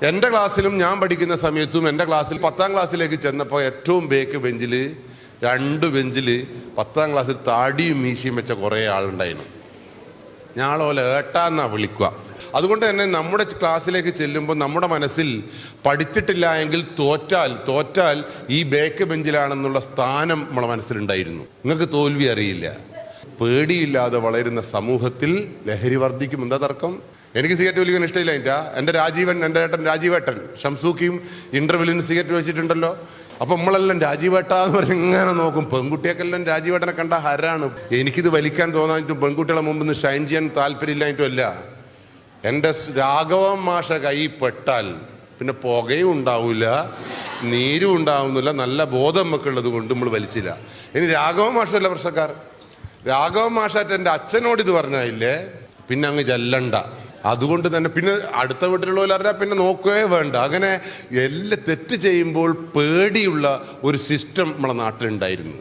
എൻ്റെ ക്ലാസ്സിലും ഞാൻ പഠിക്കുന്ന സമയത്തും എൻ്റെ ക്ലാസ്സിൽ 10ാം ക്ലാസ്സിലേക്ക് ചെന്നപ്പോൾ ഏറ്റവും ബേക്ക് ബെഞ്ചിൽ 2 ബെഞ്ചിൽ 10ാം ക്ലാസ്സിൽ താടിയും മീശയും വെച്ച കുറേ ആളുണ്ടായിരുന്നു. ഞാളോലെ ഏട്ടാന്നാ വിളിക്കുക. അതുകൊണ്ട് തന്നെ നമ്മുടെ ക്ലാസ്സിലേക്ക് ചെല്ലുമ്പോൾ നമ്മുടെ മനസ്സിൽ പഠിച്ചിട്ടില്ല എങ്കിൽ തോറ്റാൽ ഈ ബേക്ക് ബെഞ്ചിലാണെന്നുള്ള സ്ഥാനം നമ്മളെ മനസ്സിലുണ്ടായിരുന്നു. നിങ്ങൾക്ക് തോൽവി അറിയില്ല. പേടിയില്ലാതെ വളരുന്ന സമൂഹത്തിൽ ലഹരി വർദ്ധിക്കും. എന്താ തർക്കം? എനിക്ക് സിഗരറ്റ് വലിക്കാൻ ഇഷ്ടമില്ല. എൻ്റെ ഏട്ടൻ രാജീവേട്ടൻ ഷംസൂക്കിയും ഇന്റർവെല്ലിന് സിഗരറ്റ് വെച്ചിട്ടുണ്ടല്ലോ. അപ്പം നമ്മളെല്ലാം രാജീവേട്ടാന്ന് പറഞ്ഞ് ഇങ്ങനെ നോക്കും. പെൺകുട്ടിയൊക്കെല്ലാം രാജീവേട്ടനെ കണ്ട ഹരാണ്. എനിക്കിത് വലിക്കാൻ തോന്നാനിട്ടും പെൺകുട്ടികളെ മുമ്പ് നിന്ന് ഷൈൻ ചെയ്യാൻ താല്പര്യമില്ലായിട്ടും അല്ല. എൻ്റെ രാഘവൻ മാഷ കൈ പെട്ടാൽ പിന്നെ പുകയും ഉണ്ടാവില്ല, നീരും ഉണ്ടാവുന്നില്ല. നല്ല ബോധം നമുക്കുള്ളത് കൊണ്ട് നമ്മൾ വലിച്ചില്ല. ഇനി രാഘവൻ മാഷല്ല പ്രശ്നക്കാർ. രാഘവൻ മാഷായിട്ട് എൻ്റെ അച്ഛനോട് ഇത് പറഞ്ഞായില്ലേ പിന്നെ അങ്ങ് ചെല്ലണ്ട. അതുകൊണ്ട് തന്നെ പിന്നെ അടുത്ത വീട്ടിലുള്ളവരറിയാം, പിന്നെ നോക്കുകയേ വേണ്ട. അങ്ങനെ എല്ലാം തെറ്റ് ചെയ്യുമ്പോൾ പേടിയുള്ള ഒരു സിസ്റ്റം നമ്മളെ നാട്ടിലുണ്ടായിരുന്നു.